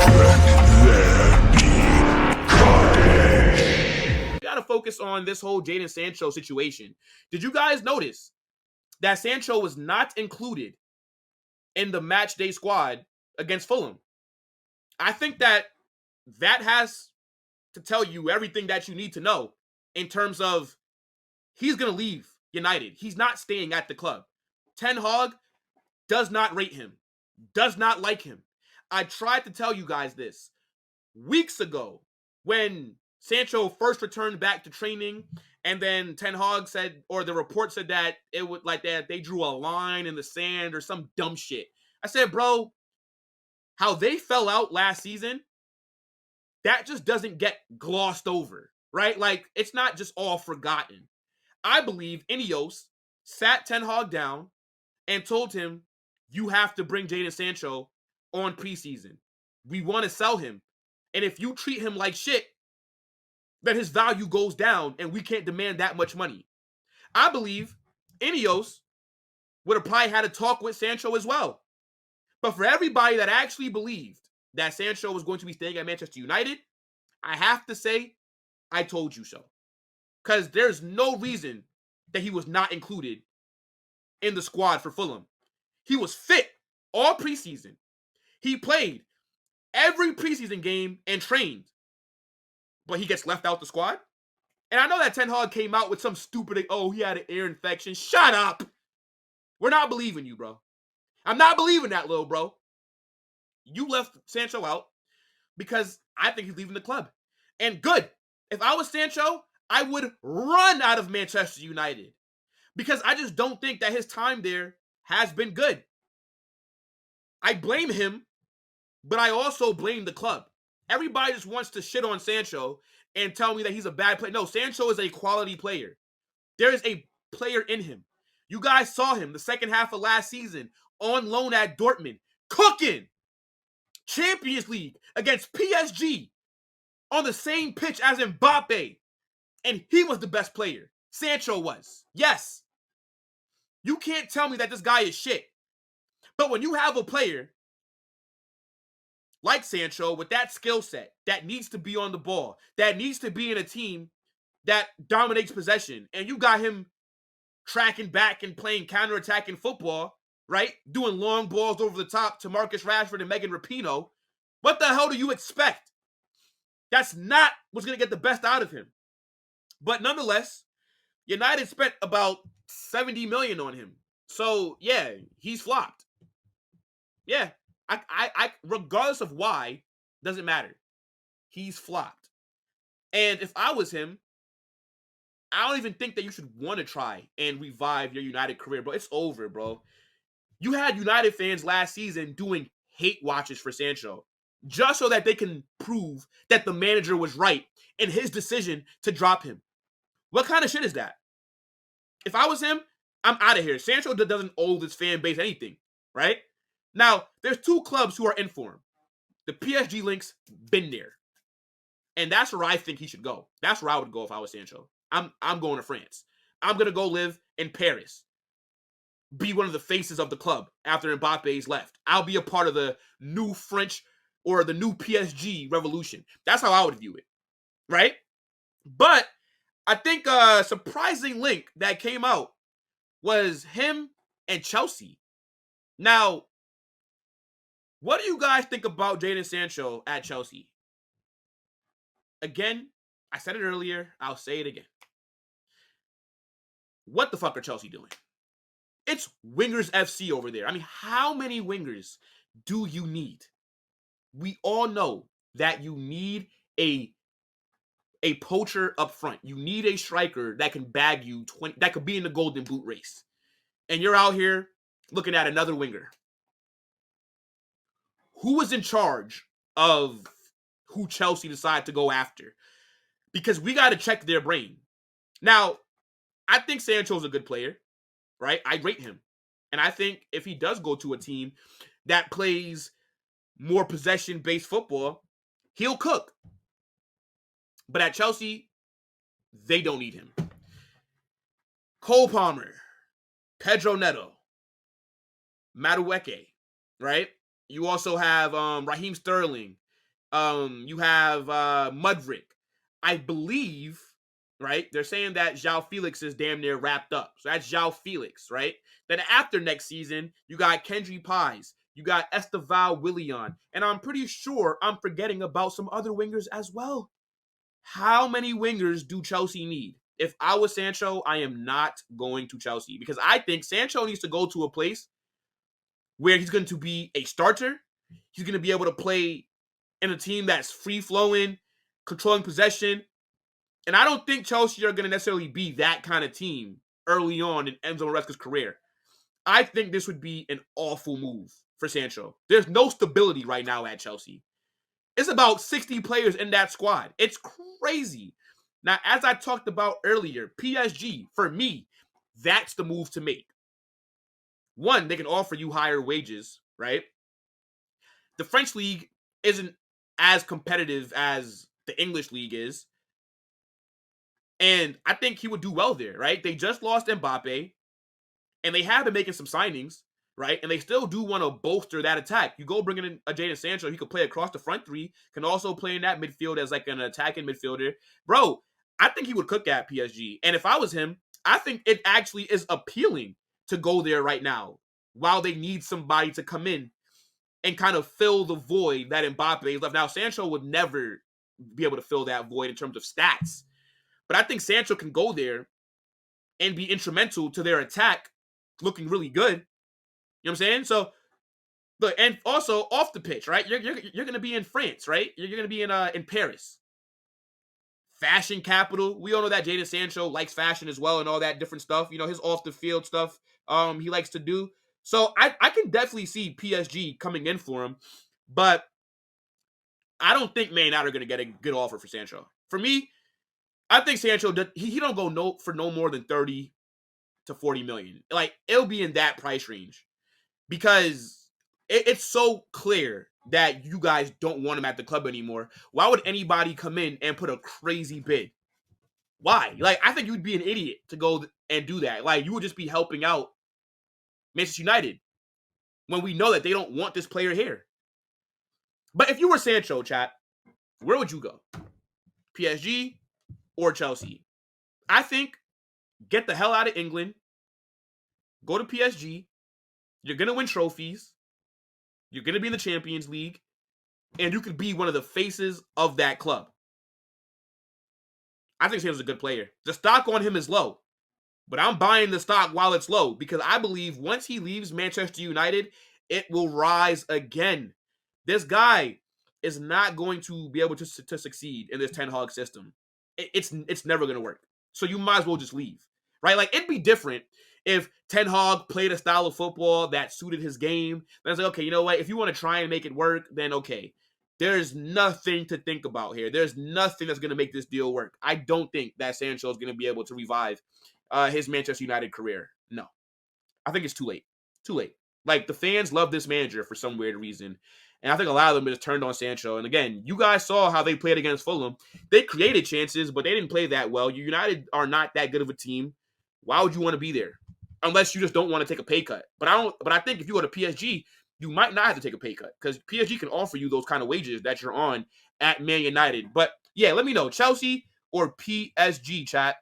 We got to focus on this whole Jadon Sancho situation. Did you guys notice that Sancho was not included in the match day squad against Fulham? I think that has to tell you everything that you need to know in terms of he's going to leave United. He's not staying at the club. Ten Hag does not rate him, does not like him. I tried to tell you guys this weeks ago when Sancho first returned back to training, and then Ten Hag said, or the report said that it would like that they drew a line in the sand or some dumb shit. I said, bro, how they fell out last season, that just doesn't get glossed over, right? Like, it's not just all forgotten. I believe Ineos sat Ten Hag down and told him, you have to bring Jadon Sancho on preseason. We want to sell him. And if you treat him like shit, then his value goes down and we can't demand that much money. I believe Ineos would have probably had a talk with Sancho as well. But for everybody that actually believed that Sancho was going to be staying at Manchester United, I have to say, I told you so. Because there's no reason that he was not included in the squad for Fulham. He was fit all preseason. He played every preseason game and trained. But he gets left out the squad? And I know that Ten Hag came out with some stupid, oh, he had an ear infection. Shut up. We're not believing you, bro. I'm not believing that, little bro. You left Sancho out because I think he's leaving the club. And good. If I was Sancho, I would run out of Manchester United because I just don't think that his time there has been good. I blame him, but I also blame the club. Everybody just wants to shit on Sancho and tell me that he's a bad player. No, Sancho is a quality player. There is a player in him. You guys saw him the second half of last season on loan at Dortmund, cooking Champions League against PSG on the same pitch as Mbappe. And he was the best player. Sancho was. Yes. You can't tell me that this guy is shit. But when you have a player like Sancho with that skill set that needs to be on the ball, that needs to be in a team that dominates possession, and you got him tracking back and playing counterattacking football, right? Doing long balls over the top to Marcus Rashford and Megan Rapinoe, what the hell do you expect? That's not what's going to get the best out of him. But nonetheless, United spent about $70 million on him. So, yeah, he's flopped. Yeah, I regardless of why, doesn't matter. He's flopped. And if I was him, I don't even think that you should want to try and revive your United career, bro. It's over, bro. You had United fans last season doing hate watches for Sancho just so that they can prove that the manager was right in his decision to drop him. What kind of shit is that? If I was him, I'm out of here. Sancho doesn't owe this fan base anything, right? Now, there's two clubs who are in for him. The PSG links, been there. And that's where I think he should go. That's where I would go if I was Sancho. I'm going to France. I'm going to go live in Paris. Be one of the faces of the club after Mbappe's left. I'll be a part of the new French or the new PSG revolution. That's how I would view it, right? But I think a surprising link that came out was him and Chelsea. Now, what do you guys think about Jadon Sancho at Chelsea? Again, I said it earlier. I'll say it again. What the fuck are Chelsea doing? It's Wingers FC over there. I mean, how many wingers do you need? We all know that you need a poacher up front. You need a striker that can bag you 20, that could be in the golden boot race. And you're out here looking at another winger. Who was in charge of who Chelsea decided to go after? Because we got to check their brain. Now, I think Sancho's a good player, right? I rate him. And I think if he does go to a team that plays more possession-based football, he'll cook. But at Chelsea, they don't need him. Cole Palmer, Pedro Neto, Madueke, right? You also have Raheem Sterling. You have Mudryk. I believe, right? They're saying that João Felix is damn near wrapped up. So that's João Felix, right? Then after next season, you got Kendry Pies. You got Esteval Willian. And I'm pretty sure I'm forgetting about some other wingers as well. How many wingers do Chelsea need? If I was Sancho, I am not going to Chelsea because I think Sancho needs to go to a place where he's going to be a starter. He's going to be able to play in a team that's free-flowing, controlling possession. And I don't think Chelsea are going to necessarily be that kind of team early on in Enzo Maresca's career. I think this would be an awful move for Sancho. There's no stability right now at Chelsea. It's about 60 players in that squad. It's crazy. Now, as I talked about earlier, PSG, for me, that's the move to make. One, they can offer you higher wages, right? The French league isn't as competitive as the English league is. And I think he would do well there, right? They just lost Mbappe, and they have been making some signings, right? And they still do want to bolster that attack. You go bring in a Jadon Sancho, he could play across the front three, can also play in that midfield as like an attacking midfielder. Bro, I think he would cook at PSG. And if I was him, I think it actually is appealing to go there right now while they need somebody to come in and kind of fill the void that Mbappe is left. Now, Sancho would never be able to fill that void in terms of stats. But I think Sancho can go there and be instrumental to their attack looking really good. You know what I'm saying? So, look, and also off the pitch, right? You're going to be in France, right? You're going to be in Paris. Fashion capital. We all know that Jadon Sancho likes fashion as well and all that different stuff. You know, his off the field stuff he likes to do. So I can definitely see PSG coming in for him, but I don't think Man United are going to get a good offer for Sancho. For me, I think Sancho, he don't go for no more than 30 to 40 million. Like, it'll be in that price range because it's so clear that you guys don't want him at the club anymore. Why would anybody come in and put a crazy bid? Why? Like, I think you'd be an idiot to go and do that. Like, you would just be helping out Manchester United when we know that they don't want this player here. But if you were Sancho, chat, where would you go? PSG or Chelsea? I think get the hell out of England. Go to PSG. You're going to win trophies. You're going to be in the Champions League. And you could be one of the faces of that club. I think Sancho's a good player. The stock on him is low. But I'm buying the stock while it's low because I believe once he leaves Manchester United, it will rise again. This guy is not going to be able to succeed in this Ten Hag system. It's never going to work. So you might as well just leave, right? Like, it'd be different if Ten Hag played a style of football that suited his game. Then it's like, okay, you know what? If you want to try and make it work, then okay. There's nothing to think about here. There's nothing that's going to make this deal work. I don't think that Sancho is going to be able to revive his Manchester United career. No. I think it's too late. Too late. Like, the fans love this manager for some weird reason. And I think a lot of them just turned on Sancho. And again, you guys saw how they played against Fulham. They created chances, but they didn't play that well. United are not that good of a team. Why would you want to be there? Unless you just don't want to take a pay cut. But I think if you go to PSG, you might not have to take a pay cut because PSG can offer you those kind of wages that you're on at Man United. But yeah, let me know, Chelsea or PSG, chat.